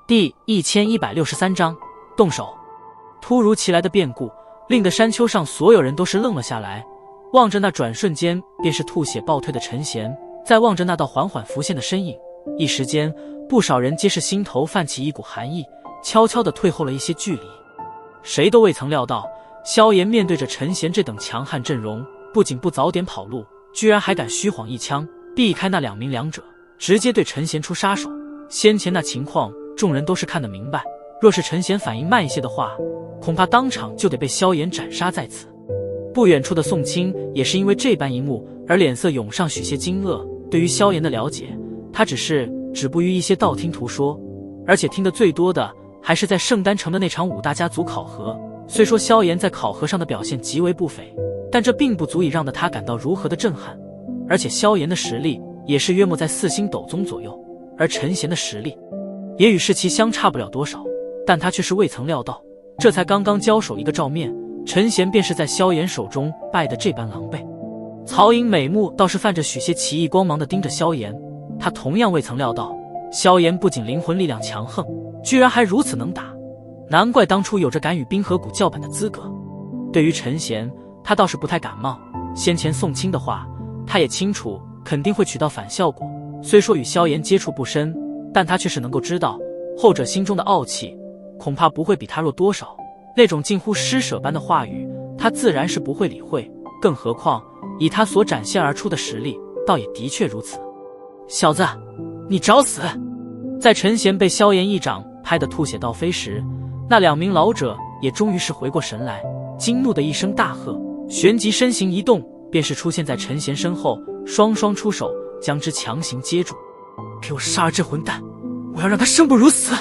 第1163章动手。突如其来的变故令得山丘上所有人都是愣了下来，望着那转瞬间便是吐血暴退的陈贤，再望着那道缓缓浮现的身影，一时间不少人皆是心头泛起一股寒意，悄悄地退后了一些距离。谁都未曾料到，萧炎面对着陈贤这等强悍阵容，不仅不早点跑路，居然还敢虚晃一枪避开那两名两者，直接对陈贤出杀手。先前那情况众人都是看得明白，若是陈贤反应慢一些的话，恐怕当场就得被萧炎斩杀在此。不远处的宋清也是因为这般一幕而脸色涌上许些惊愕。对于萧炎的了解，他止步于一些道听途说，而且听得最多的还是在圣丹城的那场五大家族考核。虽说萧炎在考核上的表现极为不菲，但这并不足以让得他感到如何的震撼。而且萧炎的实力也是约莫在4星斗宗左右，而陈贤的实力也与世奇相差不了多少，但他却是未曾料到，这才刚刚交手一个照面，陈贤便是在萧炎手中败得这般狼狈。曹颖美目倒是泛着许些奇异光芒地盯着萧炎，他同样未曾料到，萧炎不仅灵魂力量强横，居然还如此能打，难怪当初有着敢与冰河谷叫板的资格。对于陈贤，他倒是不太感冒，先前宋清的话，他也清楚肯定会起到反效果。虽说与萧炎接触不深，但他却是能够知道，后者心中的傲气恐怕不会比他弱多少。那种近乎施舍般的话语，他自然是不会理会，更何况以他所展现而出的实力，倒也的确如此。小子，你找死！在陈贤被萧炎一掌拍得吐血倒飞时，那两名老者也终于是回过神来，惊怒的一声大喝，旋即身形一动，便是出现在陈贤身后，双双出手将之强行接住。给我杀了这混蛋，我要让他生不如死！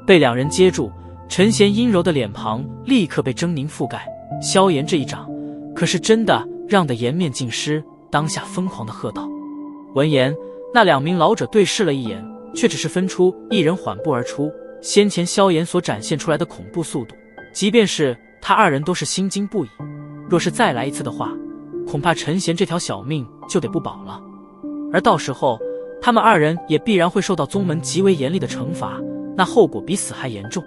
被两人接住，陈贤阴柔的脸庞立刻被狰狞覆盖。萧炎这一掌可是真的让得颜面尽失，当下疯狂地喝道。闻言，那两名老者对视了一眼，却只是分出一人缓步而出。先前萧炎所展现出来的恐怖速度，即便是他二人都是心惊不已，若是再来一次的话，恐怕陈贤这条小命就得不保了。而到时候他们二人也必然会受到宗门极为严厉的惩罚，那后果比死还严重。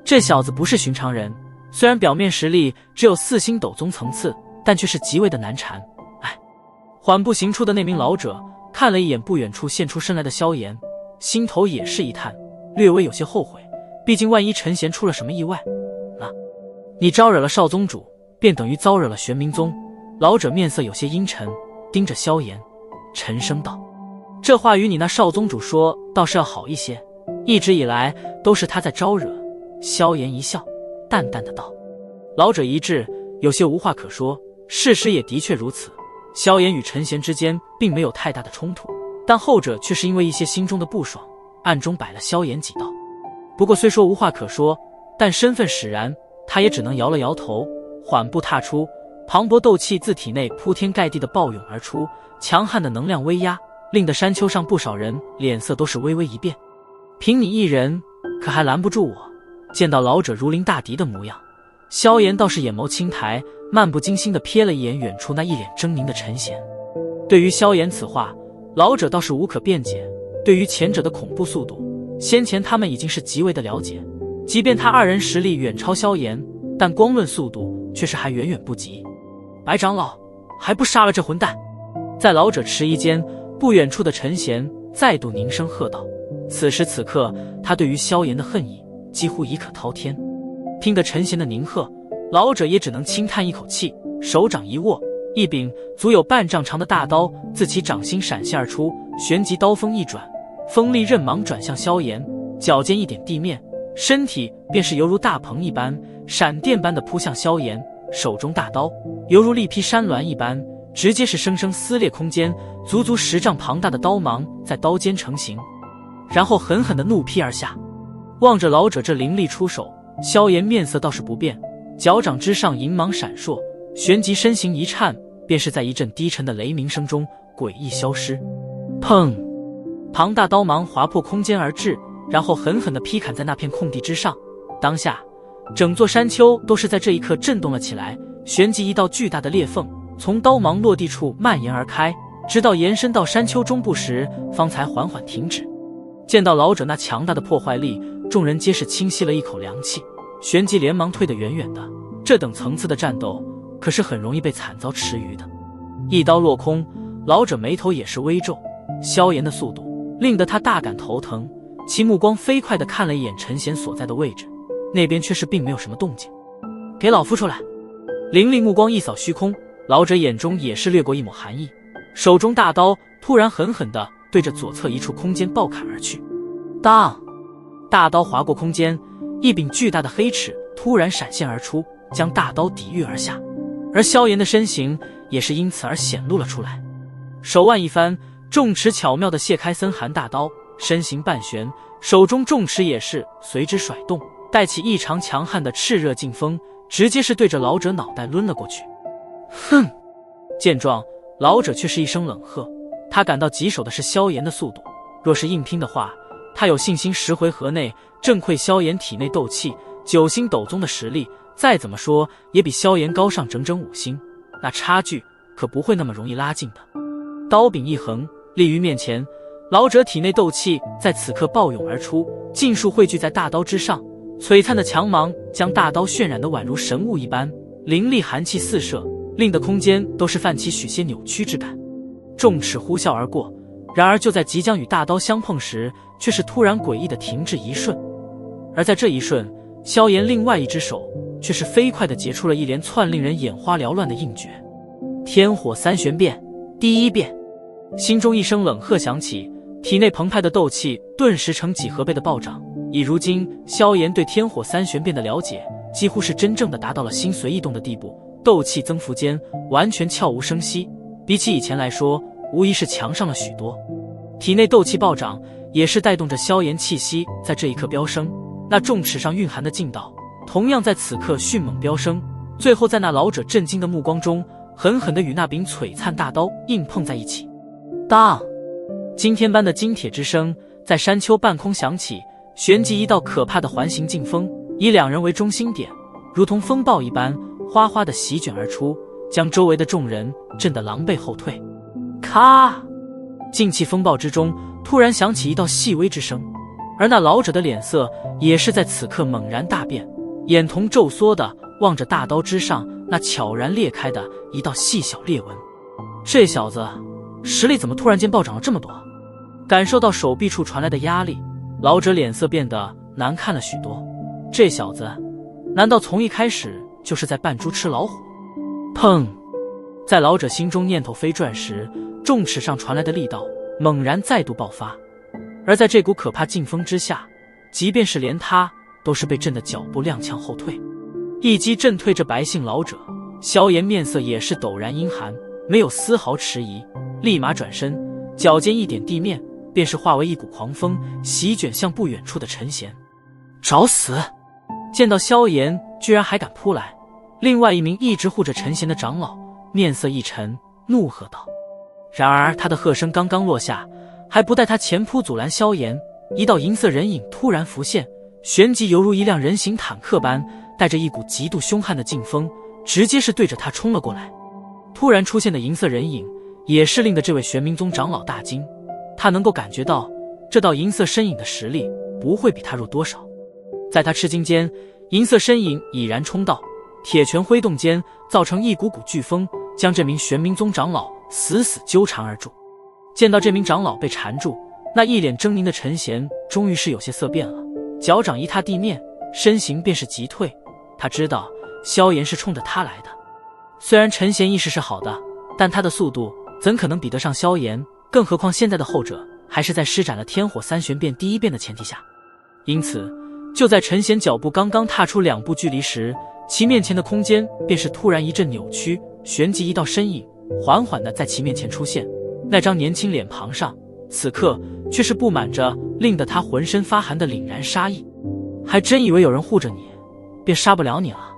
这小子不是寻常人，虽然表面实力只有4星斗宗层次，但却是极为的难缠。缓步行出的那名老者看了一眼不远处现出身来的萧炎，心头也是一叹，略微有些后悔，毕竟万一陈贤出了什么意外，你招惹了少宗主，便等于遭惹了玄冥宗。老者面色有些阴沉，盯着萧炎沉声道，这话与你那少宗主说倒是要好一些，一直以来都是他在招惹。萧炎一笑，淡淡的道。老者一滞，有些无话可说，事实也的确如此。萧炎与陈贤之间并没有太大的冲突，但后者却是因为一些心中的不爽，暗中摆了萧炎几道。不过虽说无话可说，但身份使然，他也只能摇了摇头，缓步踏出。磅礴斗气自体内铺天盖地的暴涌而出，强悍的能量威压令得山丘上不少人脸色都是微微一变。凭你一人可还拦不住我？见到老者如临大敌的模样，萧炎倒是眼眸轻抬，漫不经心地瞥了一眼远处那一脸狰狞的陈贤。对于萧炎此话，老者倒是无可辩解。对于前者的恐怖速度，先前他们已经是极为的了解，即便他二人实力远超萧炎，但光论速度却是还远远不及。白长老，还不杀了这混蛋！在老者迟疑间，不远处的陈贤再度凝声喝道。此时此刻，他对于萧炎的恨意几乎已可滔天。听得陈贤的凝喝，老者也只能轻叹一口气，手掌一握，一柄足有半丈长的大刀自其掌心闪现而出，旋即刀锋一转，锋利刃芒转向萧炎，脚尖一点地面，身体便是犹如大鹏一般，闪电般的扑向萧炎。手中大刀犹如力劈山峦一般，直接是生生撕裂空间，足足10丈庞大的刀芒在刀尖成型，然后狠狠地怒劈而下。望着老者这凌厉出手，萧炎面色倒是不变，脚掌之上银芒闪烁，旋即身形一颤，便是在一阵低沉的雷鸣声中诡异消失。砰！庞大刀芒划破空间而至，然后狠狠地劈砍在那片空地之上。当下整座山丘都是在这一刻震动了起来，旋即一道巨大的裂缝从刀芒落地处蔓延而开，直到延伸到山丘中部时方才缓缓停止。见到老者那强大的破坏力，众人皆是轻吸了一口凉气，旋即连忙退得远远的。这等层次的战斗可是很容易被惨遭池鱼的。一刀落空，老者眉头也是微皱，萧炎的速度令得他大感头疼，其目光飞快地看了一眼陈贤所在的位置，那边却是并没有什么动静。给老夫出来！凌厉目光一扫虚空，老者眼中也是掠过一抹寒意，手中大刀突然狠狠地对着左侧一处空间暴砍而去。当！大刀划过空间，一柄巨大的黑齿突然闪现而出，将大刀抵御而下，而萧炎的身形也是因此而显露了出来。手腕一翻，重尺巧妙地卸开森寒大刀，身形半旋，手中重尺也是随之甩动，带起异常强悍的炽热劲风，直接是对着老者脑袋抡了过去。哼！见状，老者却是一声冷喝，他感到棘手的是萧炎的速度，若是硬拼的话，他有信心10回合内震溃萧炎体内斗气，9星斗宗的实力，再怎么说也比萧炎高上整整5星，那差距可不会那么容易拉近的。刀柄一横，立于面前，老者体内斗气在此刻暴涌而出，尽数汇聚在大刀之上，璀璨的强芒将大刀渲染得宛如神物一般，凌厉寒气四射，令得空间都是泛起许些扭曲之感。重尺呼啸而过，然而就在即将与大刀相碰时，却是突然诡异的停滞一瞬。而在这一瞬，萧炎另外一只手却是飞快地结出了一连串令人眼花缭乱的硬诀。天火三玄变，第一变。心中一声冷喝响起，体内澎湃的斗气顿时成几何倍的暴涨。以如今萧炎对天火三玄变的了解，几乎是真正的达到了心随意动的地步，斗气增幅间完全悄无声息，比起以前来说，无疑是强上了许多。体内斗气暴涨，也是带动着萧炎气息在这一刻飙升，那重尺上蕴含的劲道同样在此刻迅猛飙升，最后在那老者震惊的目光中，狠狠地与那柄璀璨大刀硬碰在一起。当！惊天般的金铁之声在山丘半空响起，旋即一道可怕的环形劲风以两人为中心点，如同风暴一般哗哗地席卷而出，将周围的众人震得狼狈后退。咔！劲气风暴之中突然响起一道细微之声，而那老者的脸色也是在此刻猛然大变，眼瞳骤缩地望着大刀之上那悄然裂开的一道细小裂纹。这小子实力怎么突然间暴涨了这么多？感受到手臂处传来的压力，老者脸色变得难看了许多。这小子难道从一开始就是在扮猪吃老虎？砰！在老者心中念头飞转时，重尺上传来的力道猛然再度爆发，而在这股可怕劲风之下，即便是连他都是被震得脚步踉跄后退。一击震退这白姓老者，萧炎面色也是陡然阴寒，没有丝毫迟疑，立马转身，脚尖一点地面，便是化为一股狂风，席卷向不远处的陈贤。找死！见到萧炎居然还敢扑来，另外一名一直护着陈贤的长老面色一沉，怒喝道。然而他的喝声刚刚落下，还不待他前扑阻拦萧炎，一道银色人影突然浮现，旋即犹如一辆人形坦克般，带着一股极度凶悍的劲风，直接是对着他冲了过来。突然出现的银色人影也是令得这位玄冥宗长老大惊，他能够感觉到这道银色身影的实力不会比他弱多少。在他吃惊间，银色身影已然冲到，铁拳挥动间造成一股股飓风，将这名玄冥宗长老死死纠缠而住。见到这名长老被缠住，那一脸狰狞的陈贤终于是有些色变了，脚掌一踏地面，身形便是急退。他知道萧炎是冲着他来的。虽然陈贤意识是好的，但他的速度怎可能比得上萧炎，更何况现在的后者还是在施展了天火三玄变第一变的前提下。因此就在陈贤脚步刚刚踏出2步距离时，其面前的空间便是突然一阵扭曲，旋即一道身影缓缓地在其面前出现。那张年轻脸庞上此刻却是布满着令得他浑身发寒的凛然杀意。还真以为有人护着你便杀不了你了？